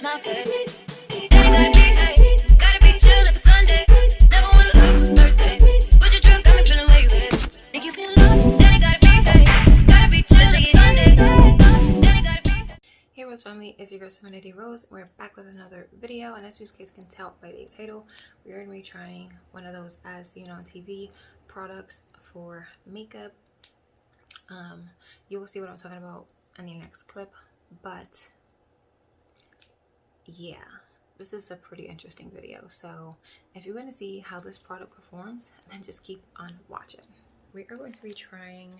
my bed. Ain't gotta be, hey, gotta be chill like a Sunday. Never wanna look too thirsty. Put your drink, got me feeling where you at. Make you feel love, then it gotta be, hey, gotta be chill like a Sunday. Then it gotta be. Hey what's family, it's your girl Serenity Rose. We're back with another video, and as you guys can tell by the title, we're going to be trying one of those as seen on TV products for makeup. You will see what I'm talking about in the next clip, but yeah, this is a pretty interesting video. So if you want to see how this product performs, then just keep on watching. We are going to be trying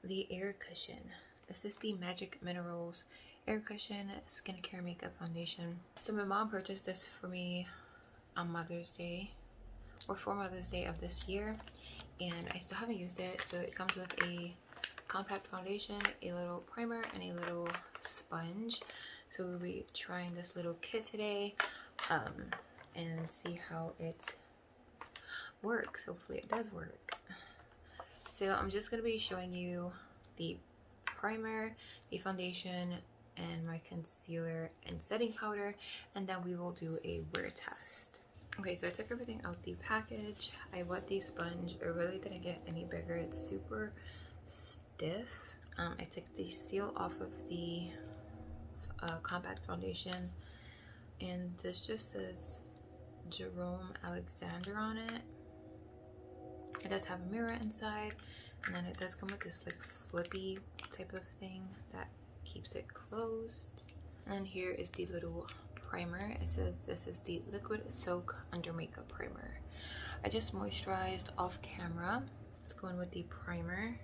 the air cushion. This is the Magic Minerals Air Cushion Skincare Makeup Foundation. So my mom purchased this for me on Mother's Day, or for Mother's Day of this year, and I still haven't used it. So it comes with a compact foundation, a little primer, and a little sponge. So we'll be trying this little kit today and see how it works. Hopefully it does work. So I'm just going to be showing you the primer, the foundation, and my concealer and setting powder, and then we will do a wear test. Okay, so I took everything out the package. I wet the sponge. It really didn't get any bigger. It's super stiff. I took the seal off of the compact foundation, and this just says Jerome Alexander on it. It does have a mirror inside, and then it does come with this like flippy type of thing that keeps it closed. And here is the little primer. It says this is the liquid soak under makeup primer. I just moisturized off camera. Let's go in with the primer.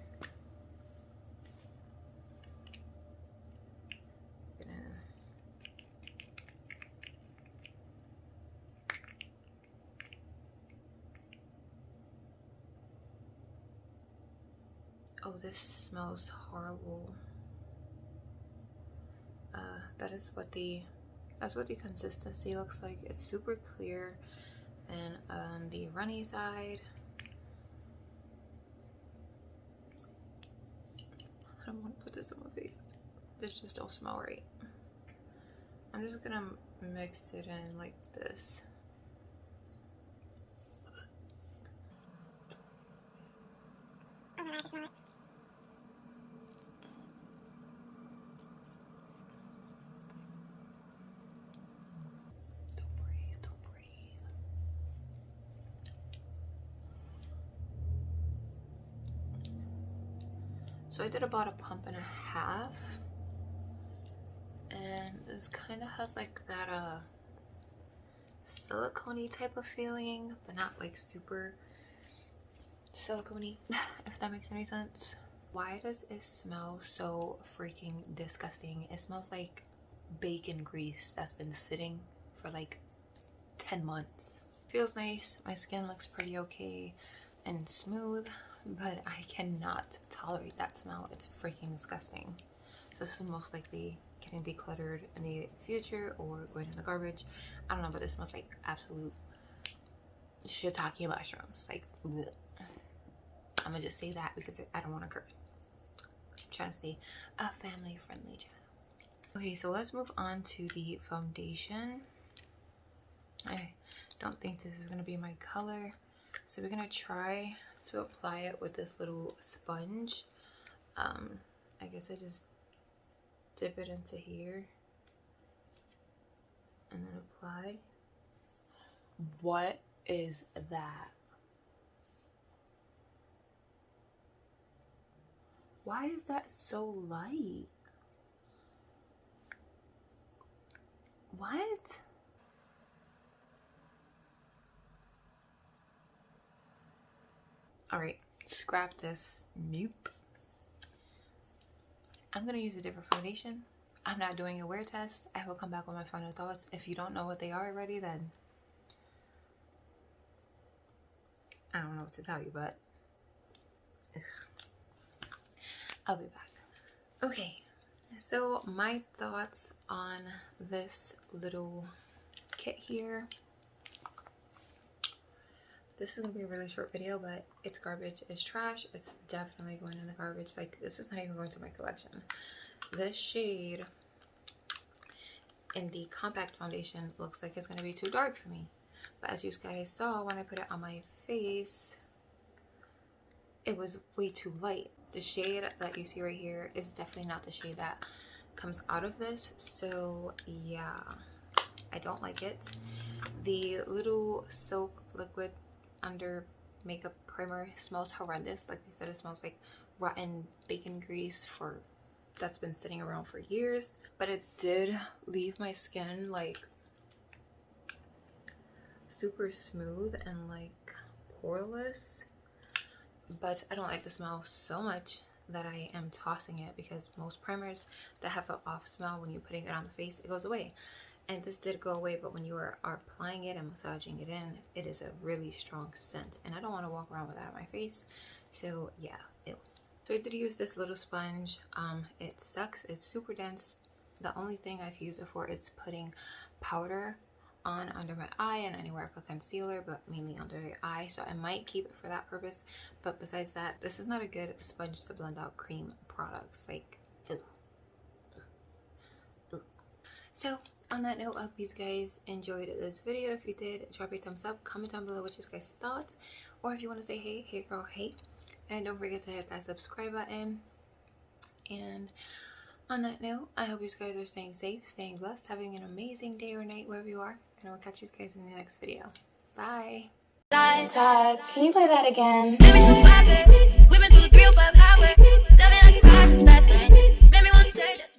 Oh, this smells horrible. That's what the consistency looks like. It's super clear, and on the runny side, I don't want to put this on my face. This just don't smell right. I'm just gonna mix it in like this. Oh no, I can smell it. So I did about a pump and a half, and this kind of has like that silicone-y type of feeling, but not like super silicone-y, if that makes any sense. Why does it smell so freaking disgusting? It smells like bacon grease that's been sitting for like 10 months. Feels nice. My skin looks pretty okay and smooth, but I cannot tolerate that smell. It's freaking disgusting. So this is most likely getting decluttered in the future or going in the garbage. I don't know, but this smells like absolute shiitake mushrooms. Like, bleh. I'm gonna just say that because I don't want to curse. I'm trying to stay a family-friendly channel. Okay, so let's move on to the foundation. I don't think this is gonna be my color, so we're gonna try to apply it with this little sponge. I guess I just dip it into here and then apply. What is that? Why is that so light? What? All right, scrap this. Nope. I'm gonna use a different foundation. I'm not doing a wear test. I will come back with my final thoughts. If you don't know what they are already, then I don't know what to tell you, but ugh. I'll be back. Okay, so my thoughts on this little kit here. This is gonna be a really short video, but it's garbage, it's trash, it's definitely going in the garbage. Like, this is not even going to my collection. This shade in the compact foundation looks like it's going to be too dark for me. But as you guys saw, when I put it on my face, it was way too light. The shade that you see right here is definitely not the shade that comes out of this. So yeah, I don't like it. The little soap liquid under makeup primer smells horrendous. Like they said, it smells like rotten bacon grease that's been sitting around for years. But it did leave my skin like super smooth and like poreless. But I don't like the smell so much that I am tossing it, because most primers that have an off smell, when you're putting it on the face, it goes away. And this did go away, but when you are applying it and massaging it in, it is a really strong scent, and I don't want to walk around with that on my face. So yeah, ew. So I did use this little sponge. It sucks, it's super dense. The only thing I can use it for is putting powder on under my eye and anywhere I put concealer, but mainly under the eye. So I might keep it for that purpose. But besides that, this is not a good sponge to blend out cream products. Like, ew. Ew. So on that note, I hope you guys enjoyed this video. If you did, drop a thumbs up, comment down below what you guys thought, or if you want to say hey girl, hey. And don't forget to hit that subscribe button. And on that note, I hope you guys are staying safe, staying blessed, having an amazing day or night wherever you are, and I will catch you guys in the next video. Bye. Can you play that again? We've been through the 305 highway, loving like a ride fast lane.